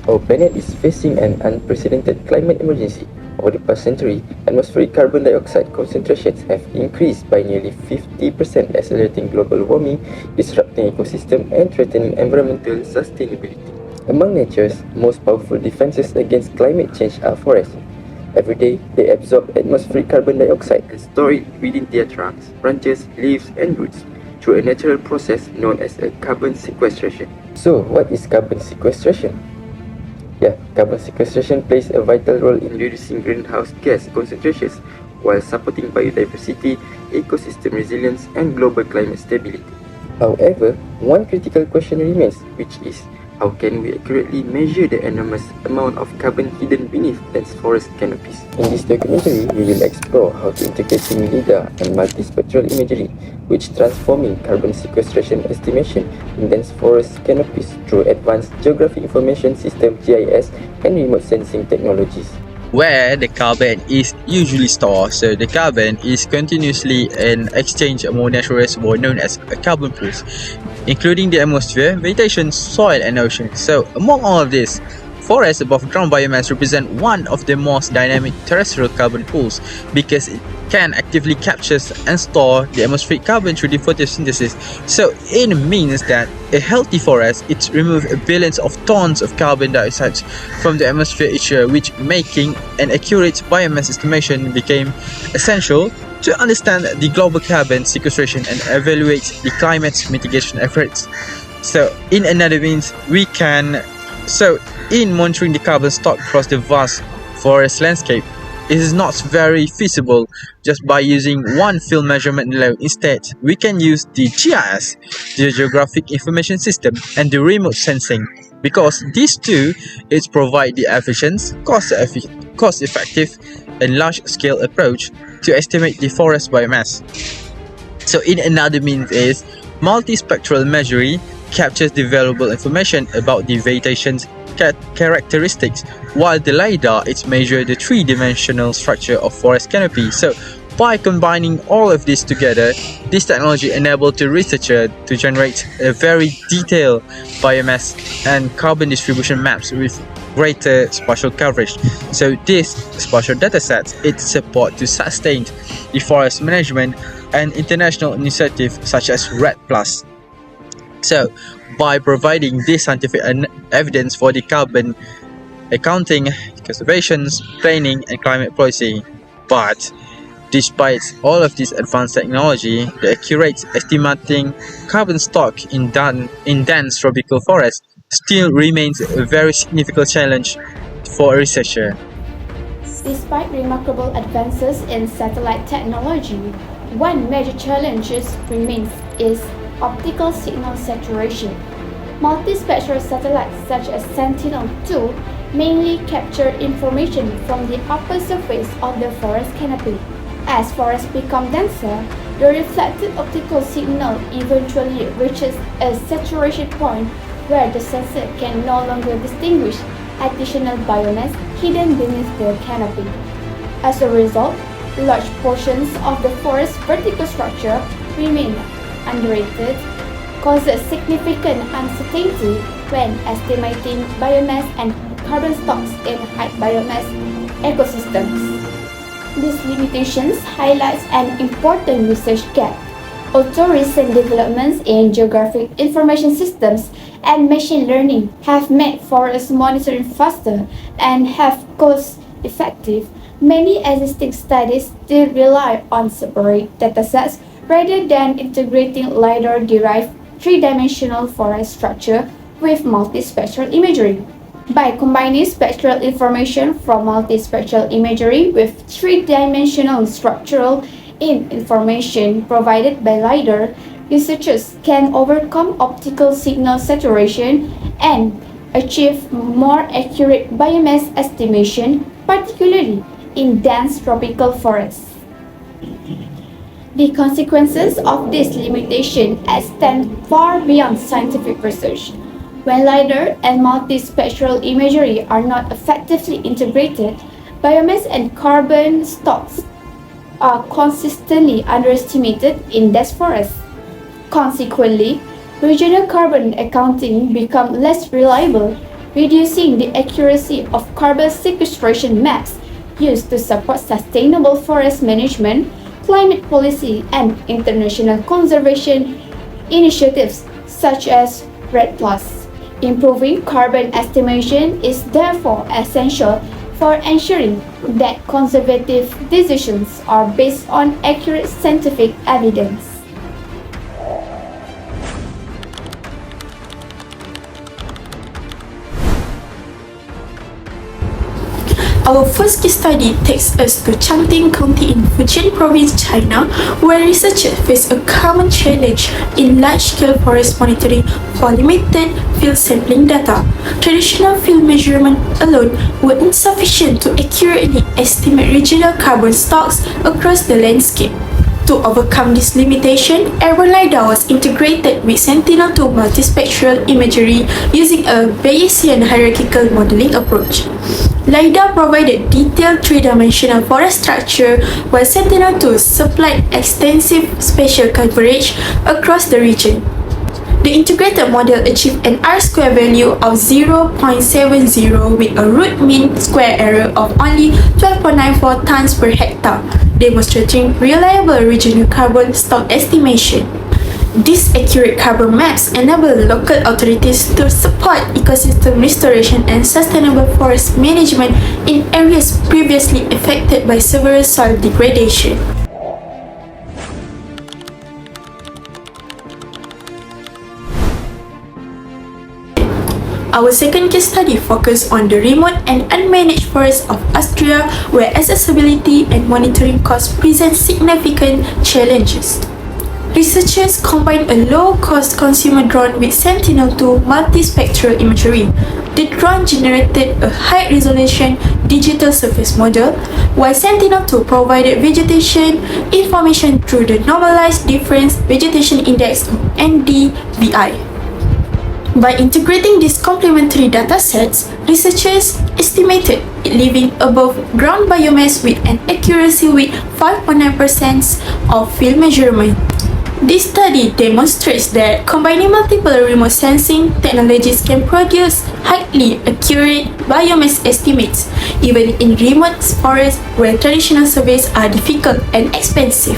Our planet is facing an unprecedented climate emergency. Over the past century, atmospheric carbon dioxide concentrations have increased by nearly 50%, accelerating global warming, disrupting ecosystem, and threatening environmental sustainability. Among nature's most powerful defenses against climate change are forests. Every day, they absorb atmospheric carbon dioxide and store it within their trunks, branches, leaves, and roots through a natural process known as a carbon sequestration. So, what is carbon sequestration? Carbon sequestration plays a vital role in reducing greenhouse gas concentrations while supporting biodiversity, ecosystem resilience, and global climate stability. However, one critical question remains, which is how can we accurately measure the enormous amount of carbon hidden beneath dense forest canopies? In this documentary, we will explore how to integrating LiDAR and multispectral imagery, which transforming carbon sequestration estimation in dense forest canopies through advanced geographic information system (GIS) and remote sensing technologies. Where the carbon is usually stored, so the carbon is continuously an exchange among natural reservoirs known as carbon pools, including the atmosphere, vegetation, soil, and ocean. So, among all of this, forests above ground biomass represent one of the most dynamic terrestrial carbon pools because it can actively capture and store the atmospheric carbon through the photosynthesis. So it means that a healthy forest it removes billions of tons of carbon dioxide from the atmosphere each year, which making an accurate biomass estimation became essential to understand the global carbon sequestration and evaluate the climate mitigation efforts. So in another means, in monitoring the carbon stock across the vast forest landscape, it is not very feasible just by using one field measurement alone. Instead, we can use the GIS, the Geographic Information System, and the remote sensing, because these two provide the efficient, cost-effective, and large-scale approach to estimate the forest biomass. So in another means is multispectral imagery captures the valuable information about the vegetation's characteristics, while the LiDAR measures the three-dimensional structure of forest canopy. So by combining all of this together, this technology enables the researcher to generate a very detailed biomass and carbon distribution maps with greater spatial coverage. So this spatial dataset support to sustain the forest management and international initiatives such as REDD+. So, by providing this scientific evidence for the carbon accounting, conservation, planning, and climate policy, but despite all of this advanced technology, the accurate estimating carbon stock in dense tropical forests still remains a very significant challenge for a researcher. Despite remarkable advances in satellite technology, one major challenge remains is optical signal saturation. Multispectral satellites such as Sentinel-2 mainly capture information from the upper surface of the forest canopy. As forests become denser, the reflected optical signal eventually reaches a saturation point where the sensor can no longer distinguish additional biomass hidden beneath the canopy. As a result, large portions of the forest's vertical structure remain underrated, causes significant uncertainty when estimating biomass and carbon stocks in high biomass ecosystems. These limitations highlight an important research gap. Although recent developments in geographic information systems and machine learning have made forest monitoring faster and have cost-effective, many existing studies still rely on separate datasets rather than integrating LiDAR-derived three-dimensional forest structure with multispectral imagery. By combining spectral information from multispectral imagery with three-dimensional structural information provided by LiDAR, researchers can overcome optical signal saturation and achieve more accurate biomass estimation, particularly in dense tropical forests. The consequences of this limitation extend far beyond scientific research. When LiDAR and multispectral imagery are not effectively integrated, biomass and carbon stocks are consistently underestimated in dense forests. Consequently, regional carbon accounting becomes less reliable reducing the accuracy of carbon sequestration maps used to support sustainable forest management, climate policy, and international conservation initiatives such as REDD+. Improving carbon estimation is therefore essential for ensuring that conservative decisions are based on accurate scientific evidence. Our first case study takes us to Changting County in Fujian Province, China, where researchers face a common challenge in large-scale forest monitoring for limited field sampling data. Traditional field measurement alone were insufficient to accurately estimate regional carbon stocks across the landscape. To overcome this limitation, airborne LiDAR was integrated with Sentinel-2 multispectral imagery using a Bayesian hierarchical modeling approach. LiDAR provided detailed three-dimensional forest structure, while Sentinel-2 supplied extensive spatial coverage across the region. The integrated model achieved an R-square value of 0.70 with a root mean square error of only 12.94 tons per hectare, demonstrating reliable regional carbon stock estimation. These accurate carbon maps enable local authorities to support ecosystem restoration and sustainable forest management in areas previously affected by severe soil degradation. Our second case study focused on the remote and unmanaged forests of Austria, where accessibility and monitoring costs present significant challenges. Researchers combined a low-cost consumer drone with Sentinel-2 multispectral imagery. The drone generated a high-resolution digital surface model, while Sentinel-2 provided vegetation information through the Normalized Difference Vegetation Index (NDVI). By integrating these complementary datasets, researchers estimated living above ground biomass with an accuracy with 5.9% of field measurement. This study demonstrates that combining multiple remote sensing technologies can produce highly accurate biomass estimates, even in remote forests where traditional surveys are difficult and expensive.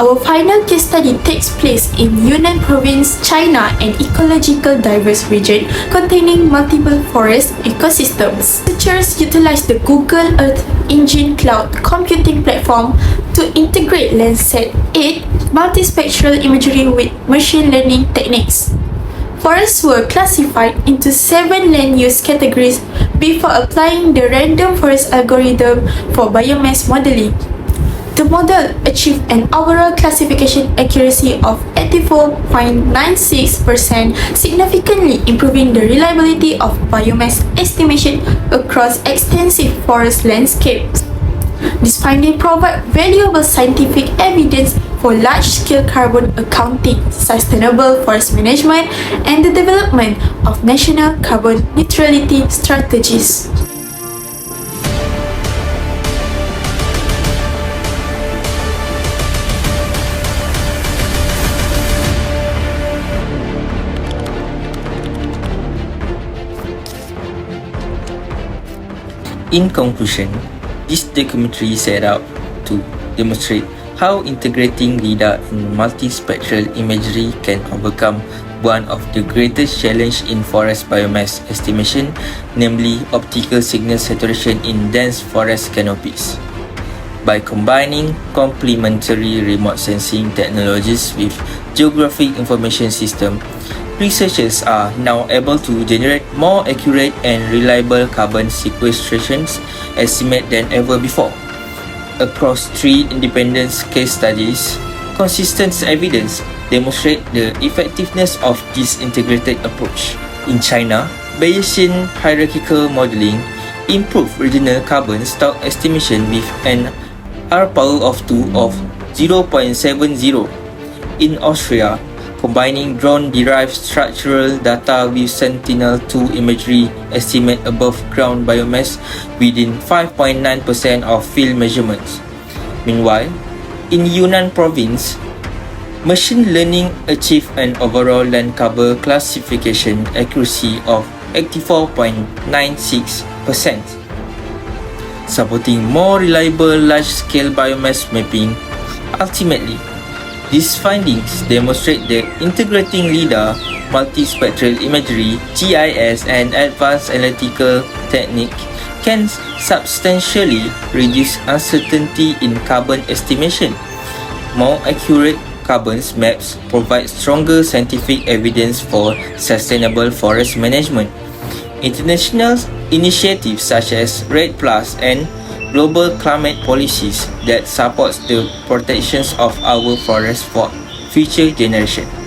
Our final case study takes place in Yunnan Province, China, an ecological diverse region containing multiple forest ecosystems. Researchers utilized the Google Earth Engine cloud computing platform to integrate Landsat 8 multispectral imagery with machine learning techniques. Forests were classified into 7 land use categories before applying the random forest algorithm for biomass modeling. The model achieved an overall classification accuracy of 84.96%, significantly improving the reliability of biomass estimation across extensive forest landscapes. This finding provides valuable scientific evidence for large-scale carbon accounting, sustainable forest management, and the development of national carbon neutrality strategies. In conclusion, this documentary set out to demonstrate how integrating LiDAR and multispectral imagery can overcome one of the greatest challenges in forest biomass estimation, namely optical signal saturation in dense forest canopies. By combining complementary remote sensing technologies with geographic information system, researchers are now able to generate more accurate and reliable carbon sequestration estimates than ever before. Across 3 independent case studies, consistent evidence demonstrates the effectiveness of this integrated approach. In China, Bayesian hierarchical modeling improved regional carbon stock estimation with an R power of 2 of 0.70. In Austria, combining drone-derived structural data with Sentinel-2 imagery estimate above ground biomass within 5.9% of field measurements. Meanwhile, In Yunnan province, machine learning achieved an overall land cover classification accuracy of 84.96%, supporting more reliable large-scale biomass mapping. Ultimately, these findings demonstrate that integrating LiDAR, multispectral imagery, GIS, and advanced analytical technique can substantially reduce uncertainty in carbon estimation. More accurate carbon maps provide stronger scientific evidence for sustainable forest management. International initiatives such as REDD+ and global climate policies that supports the protections of our forests for future generations.